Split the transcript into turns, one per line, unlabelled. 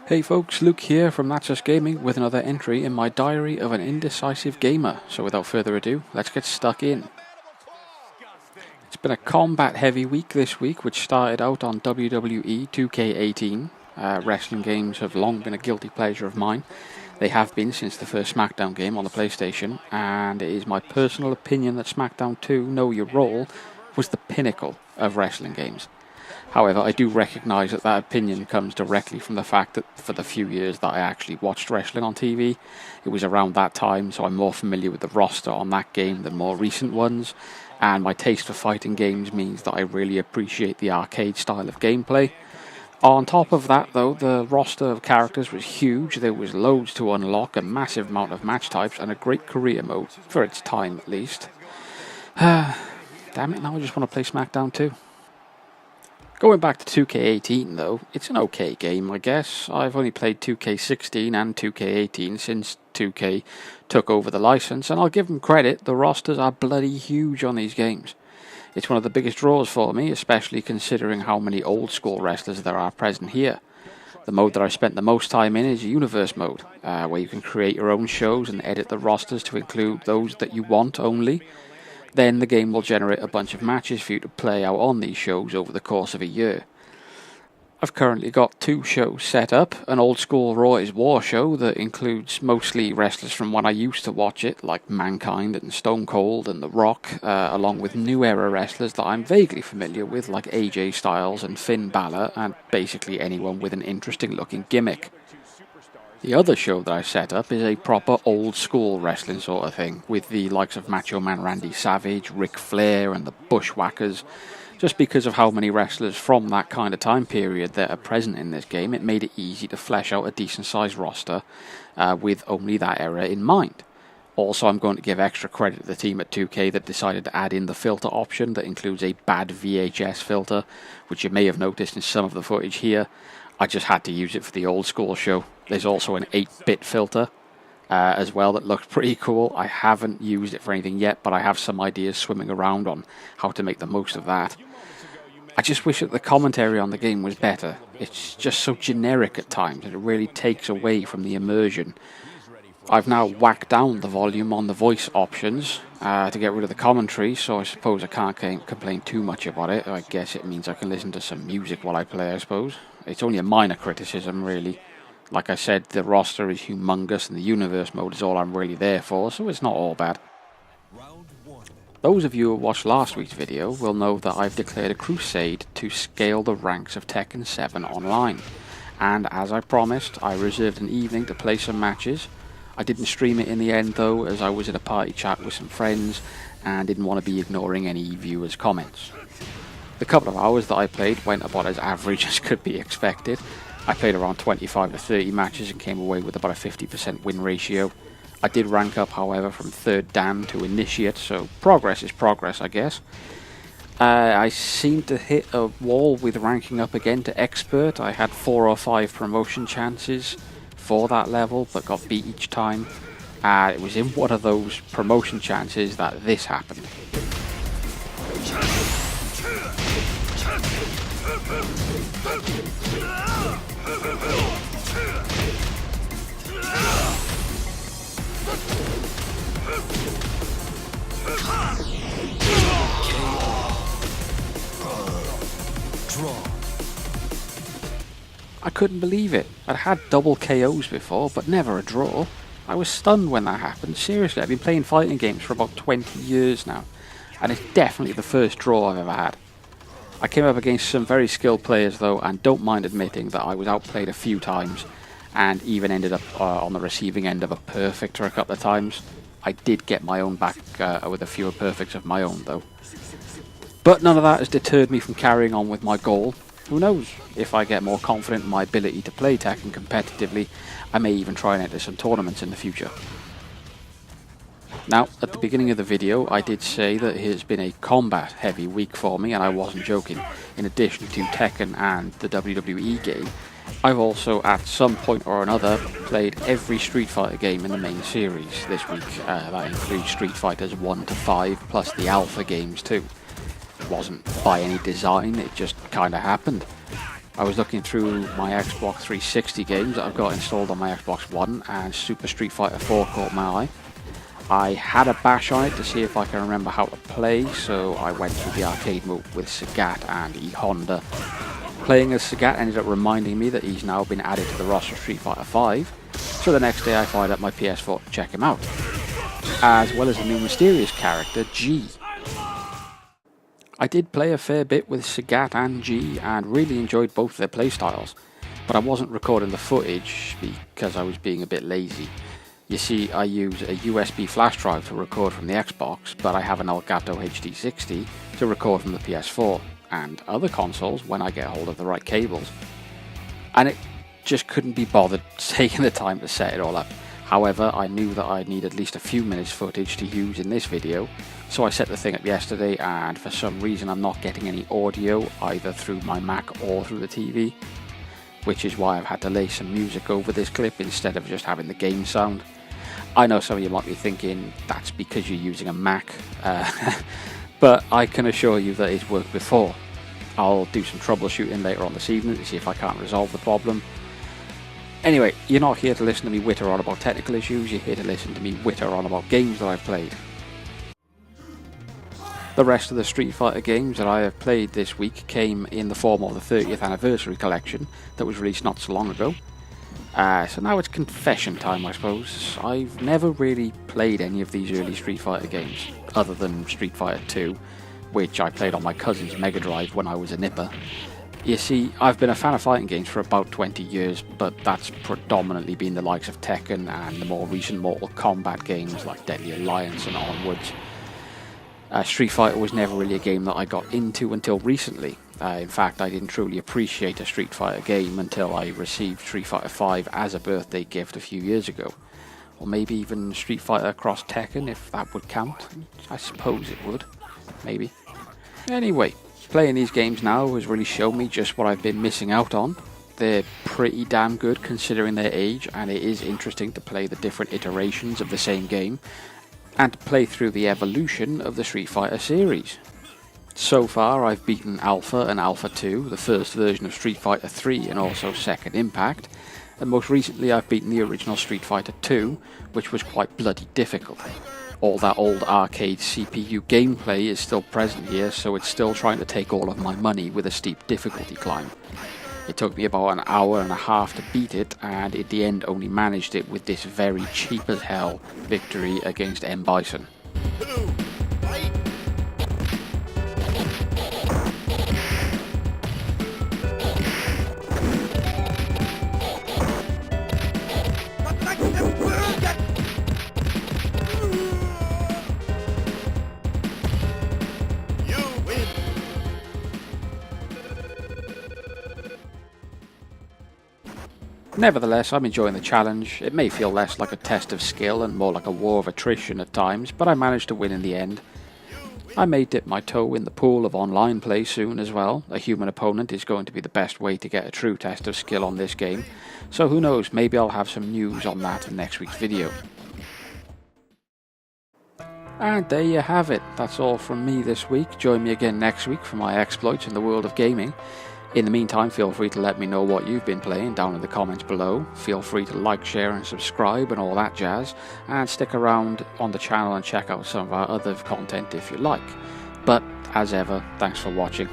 Hey folks, Luke here from That's Just Gaming with another entry in my diary of an indecisive gamer. So without further ado, let's get stuck in. It's been a combat heavy week this week, which started out on WWE 2K18. Wrestling games have long been a guilty pleasure of mine. They have been since the first SmackDown game on the PlayStation, and it is my personal opinion that SmackDown 2 Know Your Role was the pinnacle of wrestling games. However, I do recognise that opinion comes directly from the fact that for the few years that I actually watched wrestling on TV, it was around that time, so I'm more familiar with the roster on that game than more recent ones, and my taste for fighting games means that I really appreciate the arcade style of gameplay. On top of that, though, the roster of characters was huge. There was loads to unlock, a massive amount of match types, and a great career mode, for its time at least. Damn it, now I just want to play SmackDown 2. Going back to 2K18 though, it's an okay game I guess. I've only played 2K16 and 2K18 since 2K took over the license, and I'll give them credit, the rosters are bloody huge on these games. It's one of the biggest draws for me, especially considering how many old school wrestlers there are present here. The mode that I spent the most time in is Universe mode, where you can create your own shows and edit the rosters to include those that you want only. Then the game will generate a bunch of matches for you to play out on these shows over the course of a year. I've currently got 2 shows set up, an old school Raw is War show that includes mostly wrestlers from when I used to watch it, like Mankind and Stone Cold and The Rock, along with new era wrestlers that I'm vaguely familiar with, like AJ Styles and Finn Balor, and basically anyone with an interesting looking gimmick. The other show that I set up is a proper old school wrestling sort of thing, with the likes of Macho Man Randy Savage, Ric Flair and the Bushwhackers. Just because of how many wrestlers from that kind of time period that are present in this game, it made it easy to flesh out a decent sized roster with only that era in mind. Also, I'm going to give extra credit to the team at 2K that decided to add in the filter option that includes a bad VHS filter, which you may have noticed in some of the footage here. I just had to use it for the old school show. There's also an 8-bit filter as well that looks pretty cool. I haven't used it for anything yet, but I have some ideas swimming around on how to make the most of that. I just wish that the commentary on the game was better. It's just so generic at times, and it really takes away from the immersion. I've now whacked down the volume on the voice options to get rid of the commentary, so I suppose I can't complain too much about it. I guess it means I can listen to some music while I play, I suppose. It's only a minor criticism, really. Like I said, the roster is humongous, and the Universe mode is all I'm really there for, so it's not all bad. Those of you who watched last week's video will know that I've declared a crusade to scale the ranks of Tekken 7 online. And as I promised, I reserved an evening to play some matches. I didn't stream it in the end though, as I was in a party chat with some friends and didn't want to be ignoring any viewers' comments. The couple of hours that I played went about as average as could be expected. I played around 25 to 30 matches and came away with about a 50% win ratio. I did rank up, however, from 3rd Dan to Initiate, so progress is progress, I guess. I seemed to hit a wall with ranking up again to Expert. I had 4 or 5 promotion chances for that level, but got beat each time. It was in one of those promotion chances that this happened. I couldn't believe it. I'd had double KOs before, but never a draw. I was stunned when that happened. Seriously, I've been playing fighting games for about 20 years now, and it's definitely the first draw I've ever had. I came up against some very skilled players though, and don't mind admitting that I was outplayed a few times, and even ended up on the receiving end of a perfect a couple of times. I did get my own back with a few perfects of my own though. But none of that has deterred me from carrying on with my goal. Who knows, if I get more confident in my ability to play Tekken competitively, I may even try and enter some tournaments in the future. Now, at the beginning of the video, I did say that it has been a combat heavy week for me, and I wasn't joking. In addition to Tekken and the WWE game, I've also at some point or another played every Street Fighter game in the main series this week. That includes Street Fighters 1 to 5 plus the alpha games too. It wasn't by any design, it just kinda happened. I was looking through my Xbox 360 games that I've got installed on my Xbox One, and Super Street Fighter 4 caught my eye. I had a bash on it to see if I can remember how to play, so I went through the arcade mode with Sagat and E Honda. Playing as Sagat ended up reminding me that he's now been added to the roster of Street Fighter 5, so the next day I fired up my PS4 to check him out, as well as a new mysterious character, G. I did play a fair bit with Sagat and G and really enjoyed both their playstyles, but I wasn't recording the footage because I was being a bit lazy. You see, I use a USB flash drive to record from the Xbox, but I have an Elgato HD60 to record from the PS4 and other consoles when I get hold of the right cables. And it just couldn't be bothered taking the time to set it all up. However, I knew that I'd need at least a few minutes footage to use in this video, so I set the thing up yesterday, and for some reason I'm not getting any audio either through my Mac or through the TV, which is why I've had to lay some music over this clip instead of just having the game sound. I know some of you might be thinking that's because you're using a Mac, but I can assure you that it's worked before. I'll do some troubleshooting later on this evening to see if I can't resolve the problem. Anyway, you're not here to listen to me witter on about technical issues, you're here to listen to me witter on about games that I've played. The rest of the Street Fighter games that I have played this week came in the form of the 30th anniversary collection that was released not so long ago. So now it's confession time, I suppose. I've never really played any of these early Street Fighter games, other than Street Fighter 2, which I played on my cousin's Mega Drive when I was a nipper. You see, I've been a fan of fighting games for about 20 years, but that's predominantly been the likes of Tekken and the more recent Mortal Kombat games like Deadly Alliance and onwards. Street Fighter was never really a game that I got into until recently. In fact, I didn't truly appreciate a Street Fighter game until I received Street Fighter 5 as a birthday gift a few years ago. Or maybe even Street Fighter Cross Tekken, if that would count. I suppose it would. Maybe. Anyway, playing these games now has really shown me just what I've been missing out on. They're pretty damn good considering their age, and it is interesting to play the different iterations of the same game and to play through the evolution of the Street Fighter series. So far I've beaten Alpha and Alpha 2, the first version of Street Fighter 3 and also Second Impact, and most recently I've beaten the original Street Fighter 2, which was quite bloody difficult. All that old arcade CPU gameplay is still present here, so it's still trying to take all of my money with a steep difficulty climb. It took me about an hour and a half to beat it, and in the end only managed it with this very cheap as hell victory against M. Bison. Nevertheless, I'm enjoying the challenge. It may feel less like a test of skill and more like a war of attrition at times, but I managed to win in the end. I may dip my toe in the pool of online play soon as well. A human opponent is going to be the best way to get a true test of skill on this game, so who knows, maybe I'll have some news on that in next week's video. And there you have it, that's all from me this week. Join me again next week for my exploits in the world of gaming. In the meantime, feel free to let me know what you've been playing down in the comments below. Feel free to like, share and subscribe and all that jazz, and stick around on the channel and check out some of our other content if you like. But as ever, thanks for watching.